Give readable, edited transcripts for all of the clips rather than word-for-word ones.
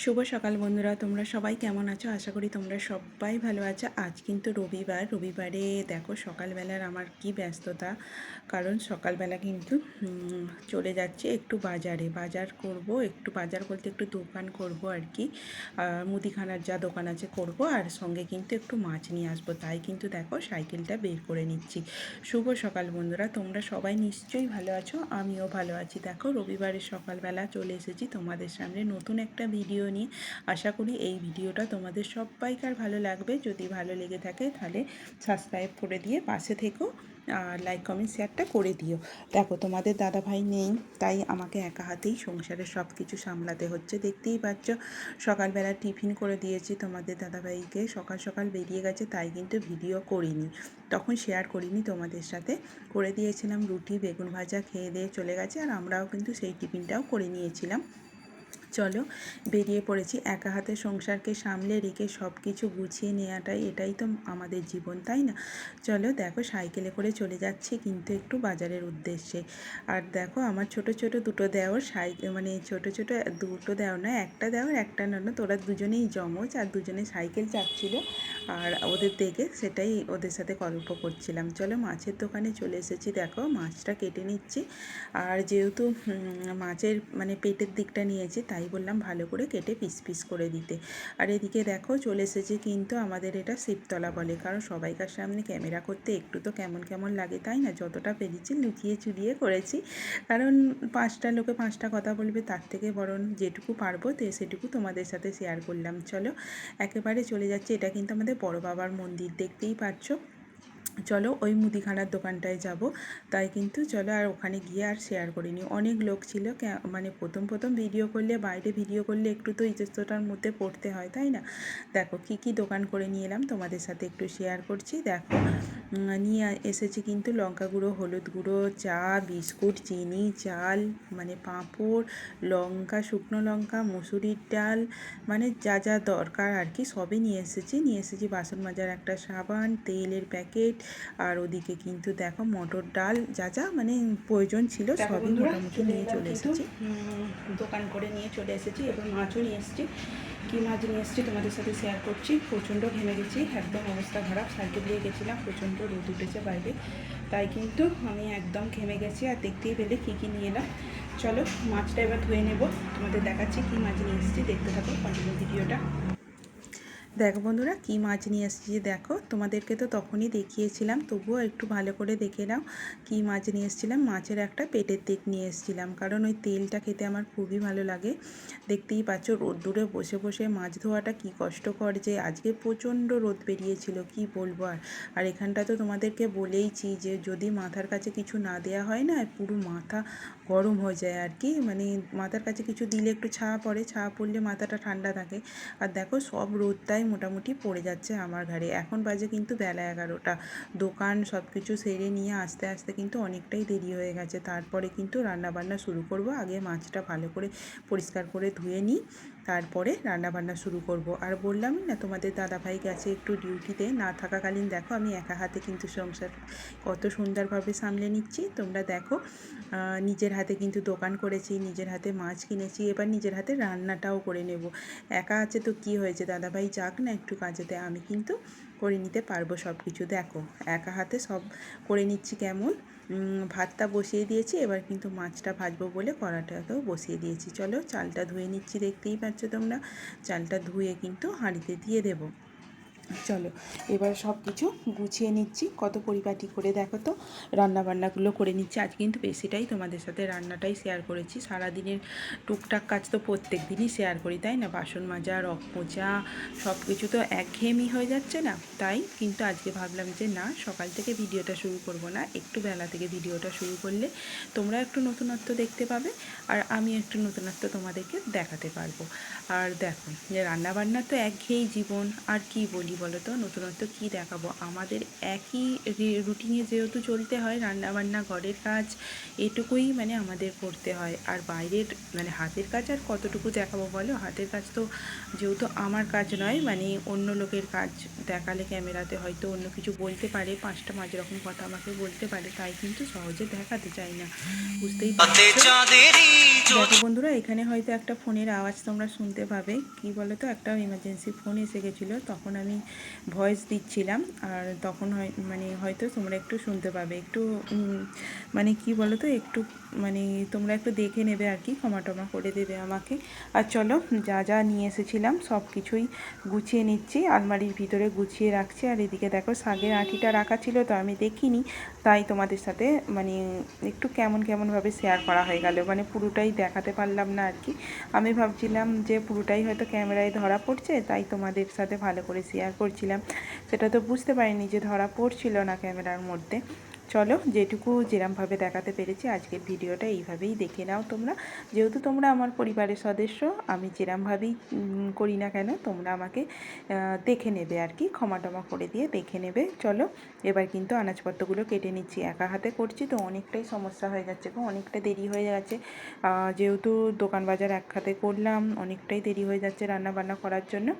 শুভ সকাল বন্ধুরা, তোমরা সবাই কেমন আছো? আশা করি তোমরা সবাই ভালো আছো। আজ কিন্তু রবিবারে দেখো সকালবেলার আমার কি ব্যস্ততা। কারণ সকালবেলা কিন্তু চলে যাচ্ছে একটু বাজার করব, একটু বাজার বলতে একটু দোকান করব আর কি। মুদিখানার যা দোকান আছে করব, আর সঙ্গে কিন্তু একটু মাছ নিয়ে আসবো। তাই কিন্তু দেখো সাইকেলটা বের করে নিচ্ছি। শুভ সকাল বন্ধুরা, তোমরা সবাই নিশ্চয়ই ভালো আছো, আমিও ভালো আছি। দেখো রবিবারের সকালবেলা চলে এসেছি তোমাদের সামনে নতুন একটা ভিডিও নিয়ে। আশা করি এই ভিডিওটা তোমাদের সবাইকার ভালো লাগবে। যদি ভালো লেগে থাকে তাহলে সাবস্ক্রাইব করে দিয়ে পাশে থেকো, আর লাইক কমেন্ট শেয়ারটা করে দিও। দেখো তোমাদের দাদাভাই নেই, তাই আমাকে একা হাতেই সংসারের সব কিছু সামলাতে হচ্ছে। দেখতেই পাচ্ছ সকালবেলা টিফিন করে দিয়েছি তোমাদের দাদাভাইকে, সকাল সকাল বেরিয়ে গেছে, তাই কিন্তু ভিডিও করিনি, তখন শেয়ার করিনি তোমাদের সাথে। করে দিয়েছিলাম রুটি বেগুন ভাজা, খেয়ে দিয়ে চলে গেছে, আর আমরাও কিন্তু সেই টিফিনটাও করে নিয়েছিলাম। চলো বেরিয়ে পড়েছি। একা হাতে সংসারকে সামলে রেখে সব কিছু গুছিয়ে নেওয়াটাই, এটাই তো আমাদের জীবন, তাই না? চলো দেখো সাইকেলে করে চলে যাচ্ছি কিন্তু একটু বাজারের উদ্দেশ্যে। আর দেখো আমার ছোট ছোট দুটো দেওর মানে ছোট ছোট দুটো দেওর না, একটা দেওর একটা ননদ, তোরা দুজনেই জমজ, আর দুজনে সাইকেল চাপছিল। আর ওদের দেখে সেটাই ওদের সাথে গল্প করছিলাম। চলো মাছের দোকানে চলে এসেছি, দেখো মাছটা কেটে নিচ্ছি। আর যেহেতু মাছের মানে পেটের দিকটা নিয়েছি, তাই বললাম ভালো করে কেটে পিস পিস করে দিতে। আর এদিকে দেখো চলে এসেছে কিন্তু আমাদের এটা শিবতলা বলে, কারণ সবাইকার সামনে ক্যামেরা করতে একটু তো কেমন কেমন লাগে, তাই না? যতটা পেরেছি লুকিয়ে চুরিয়ে করেছি, কারণ পাঁচটা লোকে পাঁচটা কথা বলবে, তার থেকে বরং যেটুকু পারবো সেটুকু তোমাদের সাথে শেয়ার করলাম। চলো একেবারে চলে যাচ্ছে। এটা কিন্তু আমাদের বড় বাবার মন্দির, দেখতেই পাচ্ছ। চলো ওই মুদিখানার দোকানটায় যাব, তাই কিন্তু চলো আর ওখানে গিয়ে আর শেয়ার করিনি। অনেক লোক ছিল, মানে প্রথম প্রথম ভিডিও করলে, বাইরে ভিডিও করলে একটু তো ইতস্ততার মধ্যে পড়তে হয়, তাই না? দেখো কি কি দোকান করে নিয়ে এলাম তোমাদের সাথে একটু শেয়ার করছি। দেখো নিয়ে এসেছি কিন্তু লঙ্কা গুঁড়ো, হলুদ গুঁড়ো, চা, বিস্কুট, চিনি, চাল, মানে পাঁপড়, লঙ্কা, শুকনো লঙ্কা, মুসুরির ডাল, মানে যা যা দরকার আর কি সবই নিয়ে এসেছি। বাসন মাজার একটা সাবান, তেলের প্যাকেট, আর ওদিকে কিন্তু দেখো মটর ডাল, যা যা মানে প্রয়োজন ছিল সবই মোটামুটি নিয়ে চলে এসেছি। দোকান করে নিয়ে চলে এসেছি। এবার মাছও নিয়ে এসেছি। কী মাছ নিয়ে এসেছি তোমাদের সাথে শেয়ার করছি। প্রচণ্ড ঘেমে গেছি, একদম অবস্থা খারাপ। সাইকেল দিয়ে গেছিলাম, প্রচণ্ড রোদ উঠেছে বাইরে, তাই কিন্তু আমি একদম ঘেমে গেছি। আর দেখতেই পেলে কী কী নিয়ে এলাম। চলো মাছটা এবার ধুয়ে নেব, তোমাদের দেখাচ্ছি কী মাছ নিয়ে এসেছি। দেখতে থাকো কন্টিনিউ ভিডিওটা। দেখো বন্ধুরা কী মাছ নিয়ে এসেছি। দেখো তোমাদেরকে তো তখনই দেখিয়েছিলাম, তবুও একটু ভালো করে দেখে নাও কী মাছ নিয়ে এসেছিলাম। মাছের একটা পেটের দিক নিয়ে এসেছিলাম, কারণ ওই তেলটা খেতে আমার খুবই ভালো লাগে। দেখতেই পাচ্ছ রোদ্দুরে বসে বসে মাছ ধোয়াটা কী কষ্টকর, যে আজকে প্রচণ্ড রোদ বেরিয়েছিল, কি বলবো। আর এখানটা তো তোমাদেরকে বলেইছি যে যদি মাথার কাছে কিছু না দেওয়া হয় না, পুরো মাথা গরম হয়ে যায় আর কি। মানে মাথার কাছে কিছু দিলে একটু ছায়া পড়ে, ছায়া পড়লে মাথাটা ঠান্ডা থাকে। আর দেখো সব রোদটাই মোটামুটি পড়ে যাচ্ছে আমার ঘাড়ে। এখন বাজে কিন্তু বেলা 11টা। দোকান সব কিছু সেরে নিয়ে আস্তে আস্তে কিন্তু অনেকটাই দেরি হয়ে গেছে। তারপরে কিন্তু রান্নাবান্না শুরু করব। আগে মাছটা ভালো করে পরিষ্কার করে ধুয়ে নিই, তারপরে রান্নাবান্না শুরু করব। আর বললামই না তোমাদের দাদাভাই গেছে একটু ডিউটিতে, না থাকাকালীন দেখো আমি একা হাতে কিন্তু সংসার কত সুন্দরভাবে সামলে নিচ্ছি। তোমরা দেখো নিজের হাতে কিন্তু দোকান করেছি, নিজের হাতে মাছ কিনেছি, এবার নিজের হাতে রান্নাটাও করে নেব। একা আছে তো কি হয়েছে, দাদাভাই যাক না একটু কাজেতে, আমি কিন্তু করে নিতে পারবো সব কিছু। দেখো একা হাতে সব করে নিচ্ছি। কেমন ভাতটা বসিয়ে দিয়েছি, এবার কিন্তু মাছটা ভাজবো বলে কড়াটাতেও বসিয়ে দিয়েছি। চলো চালটা ধুয়ে নিচ্ছি, দেখতেই পাচ্ছ তোমরা। চালটা ধুয়ে কিন্তু হাঁড়িতে দিয়ে দেবো। চলো এবার সব কিছু গুছিয়ে নিচ্ছি, কত পরিপাটি করে দেখো তো রান্নাবান্নাগুলো করে নিচ্ছি। আজ কিন্তু বেশিটাই তোমাদের সাথে রান্নাটাই শেয়ার করেছি। সারাদিনের টুকটাক কাজ তো প্রত্যেক দিনই শেয়ার করি, তাই না? বাসন মাজা, রক মোজা, সব কিছু তো একঘেয়েমি হয়ে যাচ্ছে না, তাই কিন্তু আজকে ভাবলাম যে না, সকাল থেকে ভিডিওটা শুরু করব না, একটু বেলা থেকে ভিডিওটা শুরু করলে তোমরা একটু নতুনত্ব দেখতে পাবে, আর আমি একটু নতুনত্ব তোমাদেরকে দেখাতে পারবো। আর দেখো যে রান্নাবান্না তো একঘেয়েই জীবন, আর কি বলি বলো তো, নতুনত্ব কী দেখাবো? আমাদের একই রুটিনে যেহেতু চলতে হয়, রান্নাবান্না, ঘরের কাজ, এটুকুই মানে আমাদের করতে হয়। আর বাইরের মানে হাতের কাজ আর কতটুকু দেখাবো বলো? হাতের কাজ তো যেহেতু আমার কাজ নয়, মানে অন্য লোকের কাজ দেখালে ক্যামেরাতে হয়তো অন্য কিছু বলতে পারে, 5টা 5 রকম কথা আমাকে বলতে পারে, তাই কিন্তু সহজে দেখাতে চাই না, বুঝতেই পারছো। দেখো বন্ধুরা, এখানে হয়তো একটা ফোনের আওয়াজ তোমরা শুনতে পাবে। কি বলো তো, একটা ইমার্জেন্সি ফোন এসে গেছিলো, তখন আমি ভয়েস দিচ্ছিলাম, আর তখন মানে হয়তো তোমরা একটু শুনতে পাবে, একটু মানে কি বলো তো, একটু মানে তোমরা একটু দেখে নেবে আর কি, ক্ষমা টমা করে দেবে আমাকে। আর চলো, যা যা নিয়ে এসেছিলাম সব কিছুই গুছিয়ে নিচ্ছি, আলমারির ভিতরে গুছিয়ে রাখছি। আর এদিকে দেখো, শাকের আঁটিটা রাখা ছিল তো আমি দেখিনি, তাই তোমাদের সাথে মানে একটু কেমন কেমনভাবে শেয়ার করা হয়ে গেল, মানে পুরোটাই দেখাতে পারলাম না আর কি। আমি ভাবছিলাম যে পুরোটাই হয়তো ক্যামেরায় ধরা পড়ছে, তাই তোমাদের সাথে ভালো করে শেয়ার করছিলাম। সেটা তো বুঝতে পারিনি যে ধরা পড়ছিল না ক্যামেরার মধ্যে। চলো, যেটুকু যেরমভাবে দেখাতে পেরেছি আজকের ভিডিওটা এইভাবেই দেখে নাও তোমরা। যেহেতু তোমরা আমার পরিবারের সদস্য, আমি যেরমভাবেই করি না কেন তোমরা আমাকে দেখে নেবে আর কি, ক্ষমা টমা করে দিয়ে দেখে নেবে। চলো, এবার কিন্তু আনাজপত্রগুলো কেটে নিচ্ছি, একা হাতে করছি তো অনেকটাই সমস্যা হয়ে যাচ্ছে গো, অনেকটা দেরি হয়ে যাচ্ছে। যেহেতু দোকান বাজার এক হাতে করলাম, অনেকটাই দেরি হয়ে যাচ্ছে রান্না বান্না করার জন্য।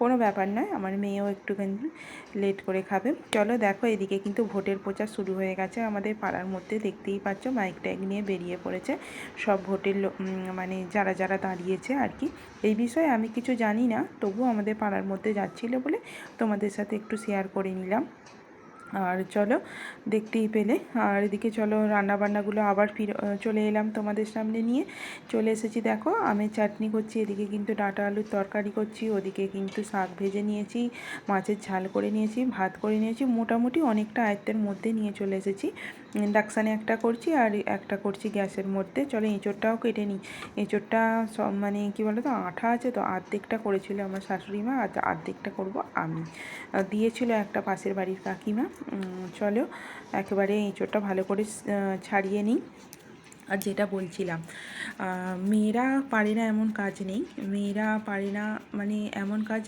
কোনো ব্যাপার নয়, আমার মেয়েও একটুখানি লেট করে খাবে। চলো দেখো, এদিকে কিন্তু ভোটের প্রচার শুরু হয়ে গেছে আমাদের পাড়ার মধ্যে, দেখতেই পাচ্ছ মাইক টাইক নিয়ে বেরিয়ে পড়েছে সব ভোটের মানে যারা যারা দাঁড়িয়েছে আর কি। এই বিষয়ে আমি কিছু জানি না, তবুও আমাদের পাড়ার মধ্যে যাচ্ছিলো বলে তোমাদের সাথে একটু শেয়ার করে নিলাম। আর চলো, দেখতেই পেলে। আর এদিকে চলো, রান্নাবান্নাগুলো আবার চলে এলাম তোমাদের সামনে নিয়ে। চলে এসেছি, দেখো আমের চাটনি করছি, এদিকে কিন্তু ডাঁটা আলুর তরকারি করছি, ওদিকে কিন্তু শাক ভেজে নিয়েছি, মাছের ঝাল করে নিয়েছি, ভাত করে নিয়েছি, মোটামুটি অনেকটা আয়ত্তের মধ্যে নিয়ে চলে এসেছি। ইন্ডাকশানে একটা করছি আর একটা করছি গ্যাসের মধ্যে। চলো, এঁচোড়টাও কেটে নিই। এঁচোড়টা সব মানে কী বলো তো, আঠা আছে তো, অর্ধেকটা করেছিল আমার শাশুড়ি মা, আর অর্ধেকটা করবো আমি, দিয়েছিল একটা পাশের বাড়ির কাকিমা। চলো, একেবারে এঁচোড়টা ভালো করে ছাড়িয়ে নিই। আর যেটা বলছিলাম, মেয়েরা পারে না এমন কাজ নেই, মেয়েরা পারে না মানে এমন কাজ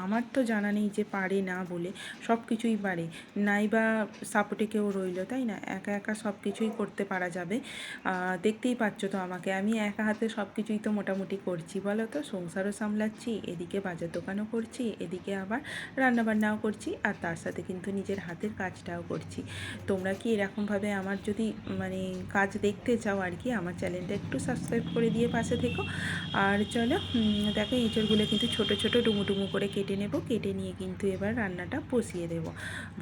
আমার তো জানা নেই যে পারে না বলে, সব কিছুই পারে। নাই বা সাপোর্টে কেউ রইল, তাই না? একা একা সব কিছুই করতে পারা যাবে। দেখতেই পাচ্ছ তো আমাকে, আমি একা হাতে সব কিছুই তো মোটামুটি করছি বলো তো, সংসারও সামলাচ্ছি, এদিকে বাজার দোকানও করছি, এদিকে আবার রান্নাবান্নাও করছি, আর তার সাথে কিন্তু নিজের হাতের কাজটাও করছি। তোমরা কি এরকমভাবে আমার যদি মানে কাজ দেখতে চাও আর কি, আমার চ্যানেলটা একটু সাবস্ক্রাইব করে দিয়ে পাশে থেকো। আর চলো, দেখো এঁচড়গুলো কিন্তু ছোট ছোট ডুমু ডুমু করে কেটে নেব, কেটে নিয়ে কিন্তু এবার রান্নাটা বসিয়ে দেব।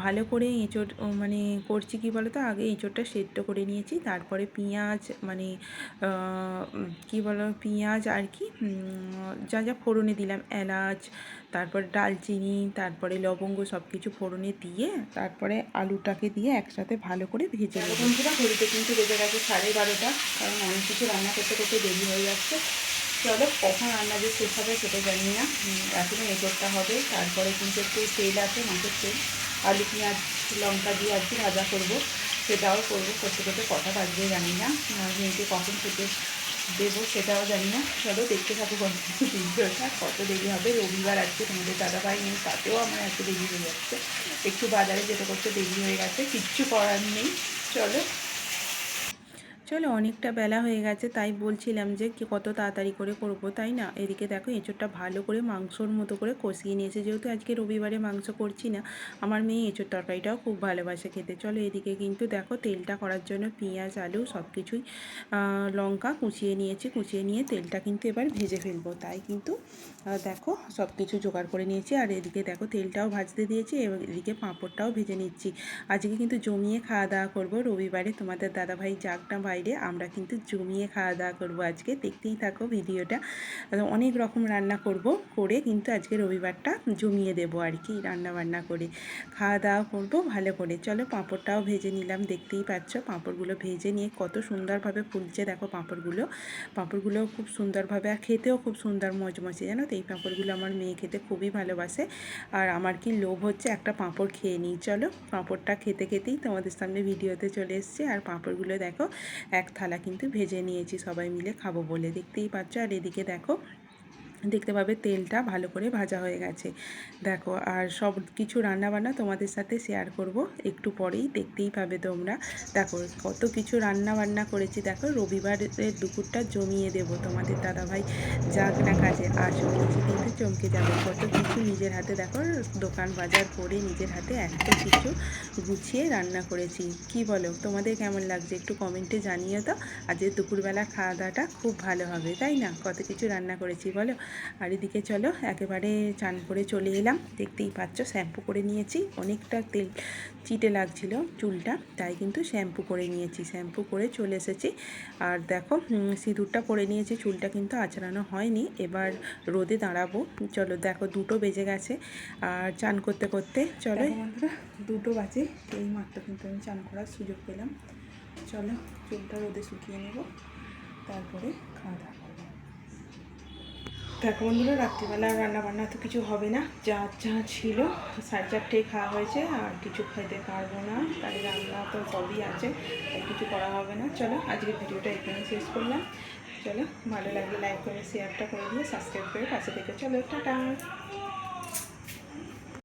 ভালো করে এঁচড় মানে করছি কি বলো তো, আগে এঁচড়টা সেদ্ধ করে নিয়েছি, তারপরে পেঁয়াজ মানে কি বলো, পেঁয়াজ আর কি যা যা ফোড়নে দিলাম, এলাচ, তারপর ডালচিনি, তারপরে লবঙ্গ, সব কিছু ফোড়নে দিয়ে তারপরে আলুটাকে দিয়ে একসাথে ভালো করে ভেজে নেব। বন্ধুরা, ঘড়িতে কিন্তু বেজে গেছে 12:30, কারণ অনেক কিছু রান্না করতে করতে দেরি হয়ে যাচ্ছে। চলো, কখন রান্না যে শেষ হবে সেটা জানি না, এখনও এগোরটা হবে। তারপরে কিন্তু একটু তেল আছে, মাছের তেল, আলু পেঁয়াজ লঙ্কা দিয়ে আর কি ভাজা করবো, সেটাও করবো। করতে করতে কটা বাজবে জানি না, মেয়েকে কখন খেতে দেবো সেটাও জানি না। চলো, দেখতে থাকো ভিডিওটা, কত দেরি হবে। রবিবার আজকে তোমাদের দাদাভাই নেই, তাতেও আমার এত দেরি হয়ে যাচ্ছে, একটু বাজারে যেতে করতে দেরি হয়ে গেছে, কিচ্ছু করার নেই। চলো চলো, অনেকটা বেলা হয়ে গেছে, তাই বলছিলাম যে কত তাড়াতাড়ি করে করবো, তাই না? এদিকে দেখো, এঁচোড়টা ভালো করে মাংসর মতো করে কষিয়ে নিয়েছে, যেহেতু আজকে রবিবারে মাংস করছি না। আমার মেয়ে এঁচোড় তরকারিটাও খুব ভালোবাসে খেতে। চলো, এদিকে কিন্তু দেখো তেলটা করার জন্য পেঁয়াজ আলু সব কিছুই লঙ্কা কুচিয়ে নিয়েছি, কুচিয়ে নিয়ে তেলটা কিন্তু এবার ভেজে ফেলবো, তাই কিন্তু দেখো সব কিছু জোগাড় করে নিয়েছি। আর এদিকে দেখো তেলটাও ভাজতে দিয়েছি, এবং এদিকে পাঁপড়টাও ভেজে নিচ্ছি। আজকে কিন্তু জমিয়ে খাওয়া দাওয়া করবো, রবিবারে তোমাদের দাদাভাই যাক না বাইরে, আমরা কিন্তু জমিয়ে খাওয়া দাওয়া করবো আজকে। দেখতেই থাকো ভিডিওটা, অনেক রকম রান্না করব, করে কিন্তু আজকে রবিবারটা জমিয়ে দেবো আর কি, রান্না বান্না করে খাওয়া দাওয়া করবো ভালো করে। চলো, পাঁপড়টাও ভেজে নিলাম, দেখতেই পাচ্ছ পাঁপড়গুলো ভেজে নিয়ে কত সুন্দরভাবে ফুলছে দেখো পাঁপড়গুলো খুব সুন্দরভাবে, আর খেতেও খুব সুন্দর মচমচে, জানো তো এই পাঁপড়গুলো আমার মেয়ে খেতে খুবই ভালোবাসে। আর আমার কি লোভ হচ্ছে একটা পাঁপড় খেয়ে নিই। চলো, পাঁপড়টা খেতে খেতেই তোমাদের সামনে ভিডিওতে চলে এসছে। আর পাঁপড়গুলো দেখো, এক থালা কিন্তু ভেজে নিয়েছি সবাই মিলে খাবো বলে, দেখতেই পাচ্ছ। আর এদিকে দেখো, দেখতে পাবে তেলটা ভালো করে ভাজা হয়ে গেছে। দেখো আর সব কিছু রান্নাবান্না তোমাদের সাথে শেয়ার করব একটু পরেই, দেখতেই পাবে তোমরা। দেখো কত কিছু রান্না বান্না করেছি, দেখো রবিবারের দুপুরটা জমিয়ে দেব, তোমাদের দাদাভাই যাক না কাজে, আসো এসে কিন্তু চমকে যাবে। কত কিছু নিজের হাতে, দেখো দোকান বাজার করে নিজের হাতে এত কিছু গুছিয়ে রান্না করেছি। কি বলো, তোমাদের কেমন লাগছে একটু কমেন্টে জানিও তো। আজকে দুপুরবেলা খাওয়া দাওয়াটা খুব ভালো হবে, তাই না? কত কিছু রান্না করেছি বলো। আর এদিকে চলো একেবারে চান করে চলে এলাম, দেখতেই পাচ্ছ শ্যাম্পু করে নিয়েছি, অনেকটা তেল চিটে লাগছিল চুলটা, তাই কিন্তু শ্যাম্পু করে নিয়েছি, শ্যাম্পু করে চলে এসেছি। আর দেখো সিঁদুরটা পরে নিয়েছি, চুলটা কিন্তু আঁচড়ানো হয়নি, এবার রোদে দাঁড়াবো। চলো দেখো 2টো বেজে গেছে আর চান করতে করতে, চলো বন্ধুরা 2টো বাজে, এই মাত্র কিন্তু আমি চান করার সুযোগ পেলাম। চলো চুলটা রোদে শুকিয়ে নেব, তারপরে খাওয়া দাওয়া করবো। দেখো বন্ধুরা রাত্রিবেলা রান্নাবান্না তো কিছু হবে না, যা যা ছিল 4:30 খাওয়া হয়েছে, আর কিছু খেতে পারবো না, তাই রান্না তো সবই আছে, তাই কিছু করা হবে না। চলো আজকে ভিডিওটা এখানে শেষ করলাম। চলো ভালো লাগলে লাইক করে শেয়ারটা করে দিয়ে সাবস্ক্রাইব করে পাশে থেকে, চলো টাটা।